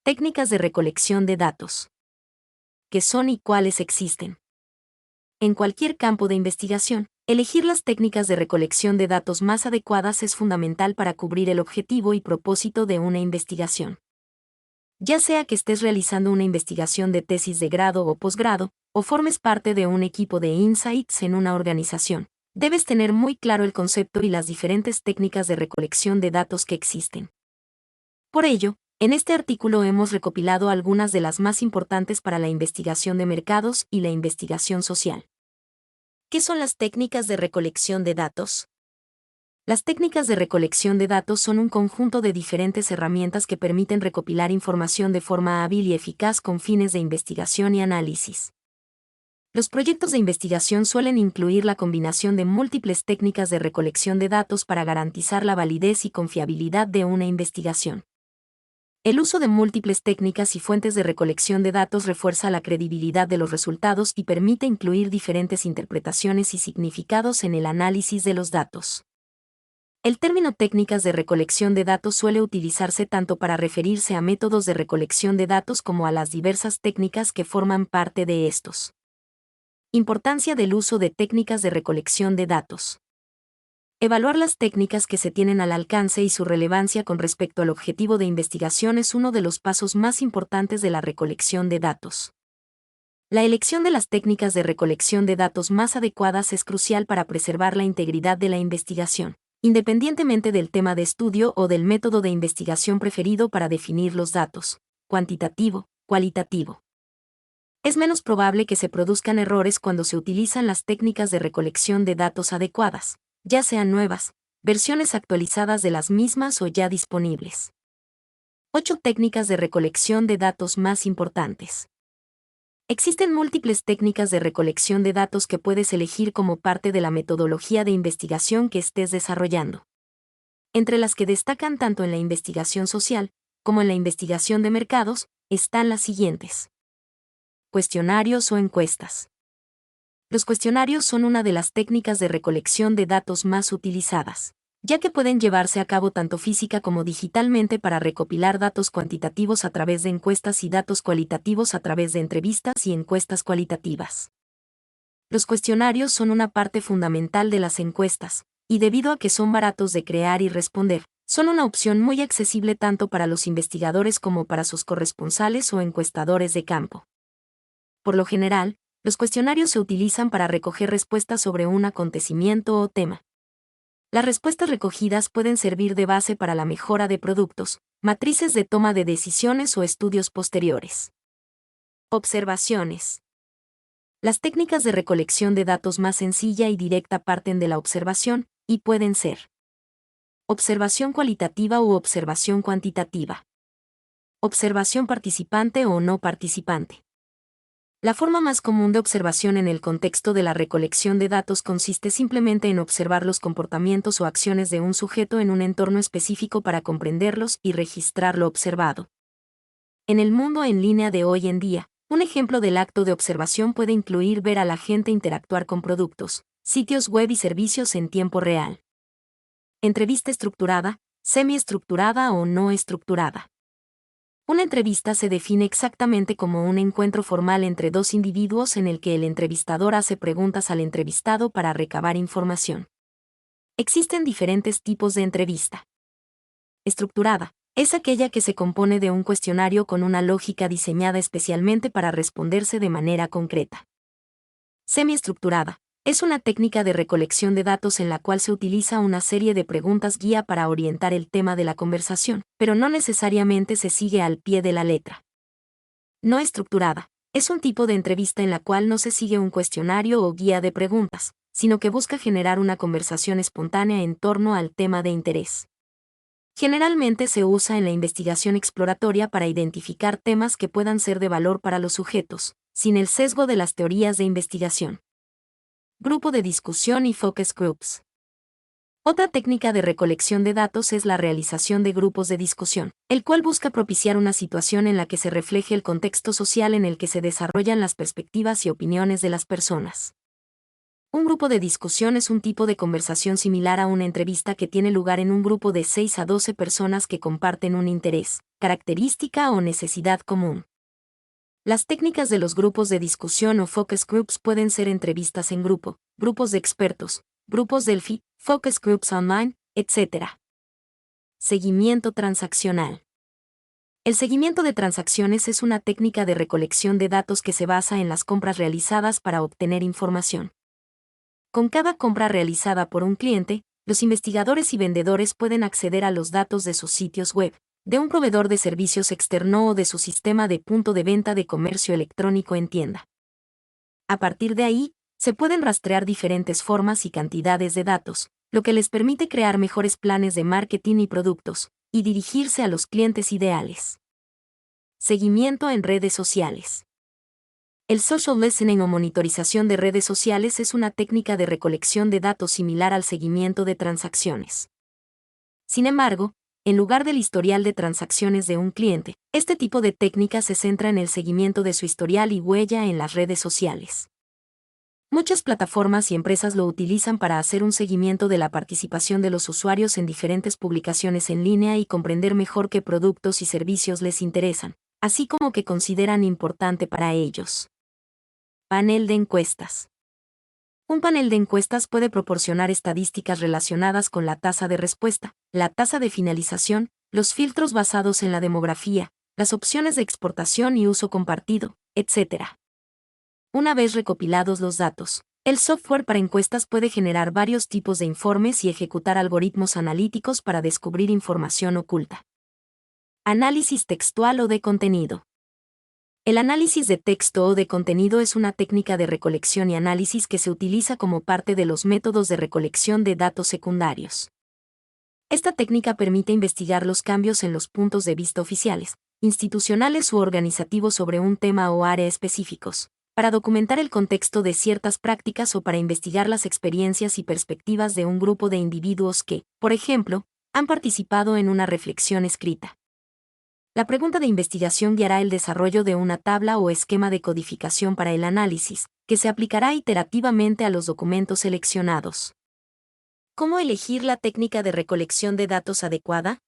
Técnicas de recolección de datos. ¿Qué son y cuáles existen? En cualquier campo de investigación, elegir las técnicas de recolección de datos más adecuadas es fundamental para cubrir el objetivo y propósito de una investigación. Ya sea que estés realizando una investigación de tesis de grado o posgrado, o formes parte de un equipo de insights en una organización, debes tener muy claro el concepto y las diferentes técnicas de recolección de datos que existen. Por ello, en este artículo hemos recopilado algunas de las más importantes para la investigación de mercados y la investigación social. ¿Qué son las técnicas de recolección de datos? Las técnicas de recolección de datos son un conjunto de diferentes herramientas que permiten recopilar información de forma hábil y eficaz con fines de investigación y análisis. Los proyectos de investigación suelen incluir la combinación de múltiples técnicas de recolección de datos para garantizar la validez y confiabilidad de una investigación. El uso de múltiples técnicas y fuentes de recolección de datos refuerza la credibilidad de los resultados y permite incluir diferentes interpretaciones y significados en el análisis de los datos. El término técnicas de recolección de datos suele utilizarse tanto para referirse a métodos de recolección de datos como a las diversas técnicas que forman parte de estos. Importancia del uso de técnicas de recolección de datos. Evaluar las técnicas que se tienen al alcance y su relevancia con respecto al objetivo de investigación es uno de los pasos más importantes de la recolección de datos. La elección de las técnicas de recolección de datos más adecuadas es crucial para preservar la integridad de la investigación, independientemente del tema de estudio o del método de investigación preferido para definir los datos, cuantitativo, cualitativo. Es menos probable que se produzcan errores cuando se utilizan las técnicas de recolección de datos adecuadas, ya sean nuevas, versiones actualizadas de las mismas o ya disponibles. 8 técnicas de recolección de datos más importantes. Existen múltiples técnicas de recolección de datos que puedes elegir como parte de la metodología de investigación que estés desarrollando. Entre las que destacan tanto en la investigación social como en la investigación de mercados, están las siguientes. Cuestionarios o encuestas. Los cuestionarios son una de las técnicas de recolección de datos más utilizadas, ya que pueden llevarse a cabo tanto física como digitalmente para recopilar datos cuantitativos a través de encuestas y datos cualitativos a través de entrevistas y encuestas cualitativas. Los cuestionarios son una parte fundamental de las encuestas, y debido a que son baratos de crear y responder, son una opción muy accesible tanto para los investigadores como para sus corresponsales o encuestadores de campo. Por lo general, los cuestionarios se utilizan para recoger respuestas sobre un acontecimiento o tema. Las respuestas recogidas pueden servir de base para la mejora de productos, matrices de toma de decisiones o estudios posteriores. Observaciones. Las técnicas de recolección de datos más sencilla y directa parten de la observación, y pueden ser observación cualitativa u observación cuantitativa. Observación participante o no participante. La forma más común de observación en el contexto de la recolección de datos consiste simplemente en observar los comportamientos o acciones de un sujeto en un entorno específico para comprenderlos y registrar lo observado. En el mundo en línea de hoy en día, un ejemplo del acto de observación puede incluir ver a la gente interactuar con productos, sitios web y servicios en tiempo real. Entrevista estructurada, semiestructurada o no estructurada. Una entrevista se define exactamente como un encuentro formal entre dos individuos en el que el entrevistador hace preguntas al entrevistado para recabar información. Existen diferentes tipos de entrevista. Estructurada. Es aquella que se compone de un cuestionario con una lógica diseñada especialmente para responderse de manera concreta. Semiestructurada. Es una técnica de recolección de datos en la cual se utiliza una serie de preguntas guía para orientar el tema de la conversación, pero no necesariamente se sigue al pie de la letra. No estructurada. Es un tipo de entrevista en la cual no se sigue un cuestionario o guía de preguntas, sino que busca generar una conversación espontánea en torno al tema de interés. Generalmente se usa en la investigación exploratoria para identificar temas que puedan ser de valor para los sujetos, sin el sesgo de las teorías de investigación. Grupo de discusión y focus groups. Otra técnica de recolección de datos es la realización de grupos de discusión, el cual busca propiciar una situación en la que se refleje el contexto social en el que se desarrollan las perspectivas y opiniones de las personas. Un grupo de discusión es un tipo de conversación similar a una entrevista que tiene lugar en un grupo de 6 a 12 personas que comparten un interés, característica o necesidad común. Las técnicas de los grupos de discusión o focus groups pueden ser entrevistas en grupo, grupos de expertos, grupos Delphi, focus groups online, etc. Seguimiento transaccional. El seguimiento de transacciones es una técnica de recolección de datos que se basa en las compras realizadas para obtener información. Con cada compra realizada por un cliente, los investigadores y vendedores pueden acceder a los datos de sus sitios web, de un proveedor de servicios externo o de su sistema de punto de venta de comercio electrónico en tienda. A partir de ahí, se pueden rastrear diferentes formas y cantidades de datos, lo que les permite crear mejores planes de marketing y productos, y dirigirse a los clientes ideales. Seguimiento en redes sociales. El social listening o monitorización de redes sociales es una técnica de recolección de datos similar al seguimiento de transacciones. Sin embargo, en lugar del historial de transacciones de un cliente, este tipo de técnica se centra en el seguimiento de su historial y huella en las redes sociales. Muchas plataformas y empresas lo utilizan para hacer un seguimiento de la participación de los usuarios en diferentes publicaciones en línea y comprender mejor qué productos y servicios les interesan, así como que consideran importante para ellos. Panel de encuestas. Un panel de encuestas puede proporcionar estadísticas relacionadas con la tasa de respuesta, la tasa de finalización, los filtros basados en la demografía, las opciones de exportación y uso compartido, etc. Una vez recopilados los datos, el software para encuestas puede generar varios tipos de informes y ejecutar algoritmos analíticos para descubrir información oculta. Análisis textual o de contenido. El análisis de texto o de contenido es una técnica de recolección y análisis que se utiliza como parte de los métodos de recolección de datos secundarios. Esta técnica permite investigar los cambios en los puntos de vista oficiales, institucionales u organizativos sobre un tema o área específicos, para documentar el contexto de ciertas prácticas o para investigar las experiencias y perspectivas de un grupo de individuos que, por ejemplo, han participado en una reflexión escrita. La pregunta de investigación guiará el desarrollo de una tabla o esquema de codificación para el análisis, que se aplicará iterativamente a los documentos seleccionados. ¿Cómo elegir la técnica de recolección de datos adecuada?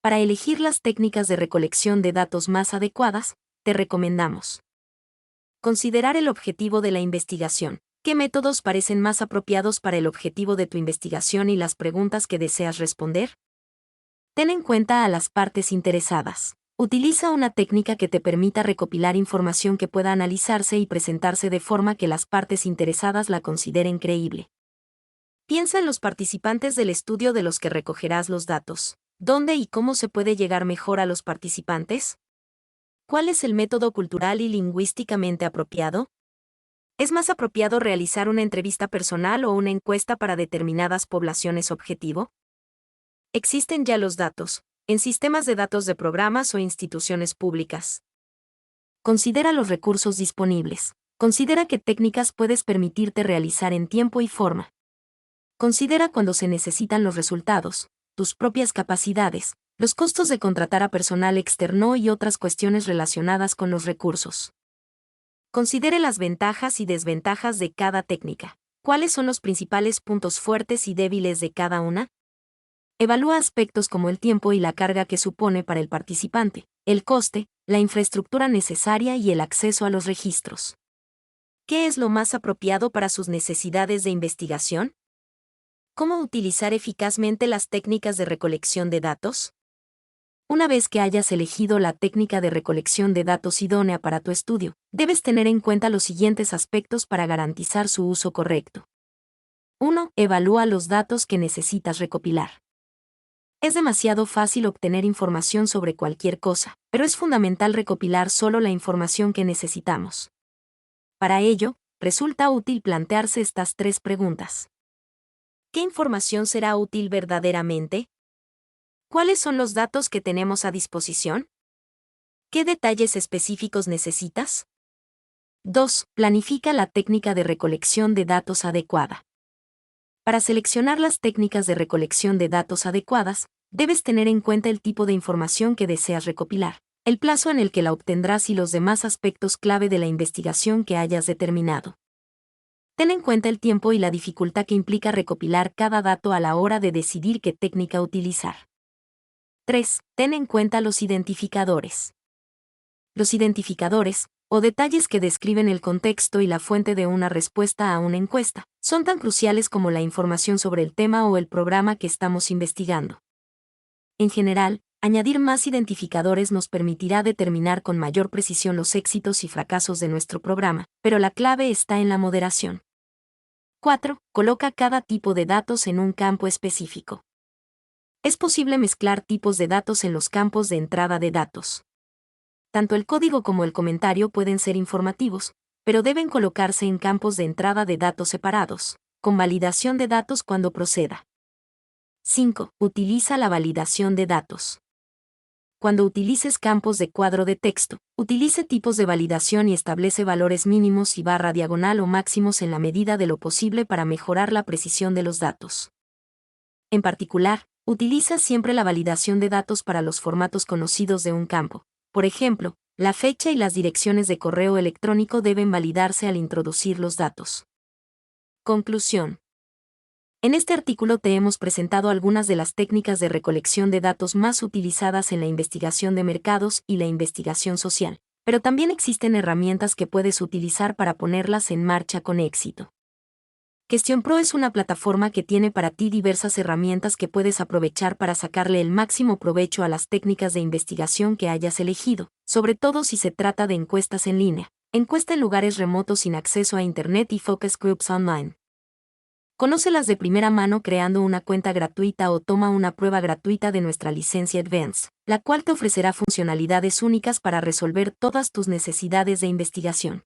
Para elegir las técnicas de recolección de datos más adecuadas, te recomendamos considerar el objetivo de la investigación. ¿Qué métodos parecen más apropiados para el objetivo de tu investigación y las preguntas que deseas responder? Ten en cuenta a las partes interesadas. Utiliza una técnica que te permita recopilar información que pueda analizarse y presentarse de forma que las partes interesadas la consideren creíble. Piensa en los participantes del estudio de los que recogerás los datos. ¿Dónde y cómo se puede llegar mejor a los participantes? ¿Cuál es el método cultural y lingüísticamente apropiado? ¿Es más apropiado realizar una entrevista personal o una encuesta para determinadas poblaciones objetivo? Existen ya los datos, en sistemas de datos de programas o instituciones públicas. Considera los recursos disponibles. Considera qué técnicas puedes permitirte realizar en tiempo y forma. Considera cuándo se necesitan los resultados, tus propias capacidades, los costos de contratar a personal externo y otras cuestiones relacionadas con los recursos. Considere las ventajas y desventajas de cada técnica. ¿Cuáles son los principales puntos fuertes y débiles de cada una? Evalúa aspectos como el tiempo y la carga que supone para el participante, el coste, la infraestructura necesaria y el acceso a los registros. ¿Qué es lo más apropiado para sus necesidades de investigación? ¿Cómo utilizar eficazmente las técnicas de recolección de datos? Una vez que hayas elegido la técnica de recolección de datos idónea para tu estudio, debes tener en cuenta los siguientes aspectos para garantizar su uso correcto. 1. Evalúa los datos que necesitas recopilar. Es demasiado fácil obtener información sobre cualquier cosa, pero es fundamental recopilar solo la información que necesitamos. Para ello, resulta útil plantearse estas 3 preguntas. ¿Qué información será útil verdaderamente? ¿Cuáles son los datos que tenemos a disposición? ¿Qué detalles específicos necesitas? 2. Planifica la técnica de recolección de datos adecuada. Para seleccionar las técnicas de recolección de datos adecuadas, debes tener en cuenta el tipo de información que deseas recopilar, el plazo en el que la obtendrás y los demás aspectos clave de la investigación que hayas determinado. Ten en cuenta el tiempo y la dificultad que implica recopilar cada dato a la hora de decidir qué técnica utilizar. 3. Ten en cuenta los identificadores. Los identificadores, o detalles que describen el contexto y la fuente de una respuesta a una encuesta, son tan cruciales como la información sobre el tema o el programa que estamos investigando. En general, añadir más identificadores nos permitirá determinar con mayor precisión los éxitos y fracasos de nuestro programa, pero la clave está en la moderación. 4. Coloca cada tipo de datos en un campo específico. Es posible mezclar tipos de datos en los campos de entrada de datos. Tanto el código como el comentario pueden ser informativos, pero deben colocarse en campos de entrada de datos separados, con validación de datos cuando proceda. 5. Utiliza la validación de datos. Cuando utilices campos de cuadro de texto, utilice tipos de validación y establece valores mínimos y barra diagonal o máximos en la medida de lo posible para mejorar la precisión de los datos. En particular, utiliza siempre la validación de datos para los formatos conocidos de un campo. Por ejemplo, la fecha y las direcciones de correo electrónico deben validarse al introducir los datos. Conclusión. En este artículo te hemos presentado algunas de las técnicas de recolección de datos más utilizadas en la investigación de mercados y la investigación social, pero también existen herramientas que puedes utilizar para ponerlas en marcha con éxito. QuestionPro es una plataforma que tiene para ti diversas herramientas que puedes aprovechar para sacarle el máximo provecho a las técnicas de investigación que hayas elegido, sobre todo si se trata de encuestas en línea, encuesta en lugares remotos sin acceso a Internet y focus groups online. Conócelas de primera mano creando una cuenta gratuita o toma una prueba gratuita de nuestra licencia Advance, la cual te ofrecerá funcionalidades únicas para resolver todas tus necesidades de investigación.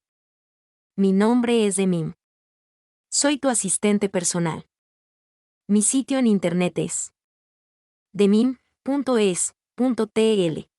Mi nombre es Demim. Soy tu asistente personal. Mi sitio en internet es demim.es.tl.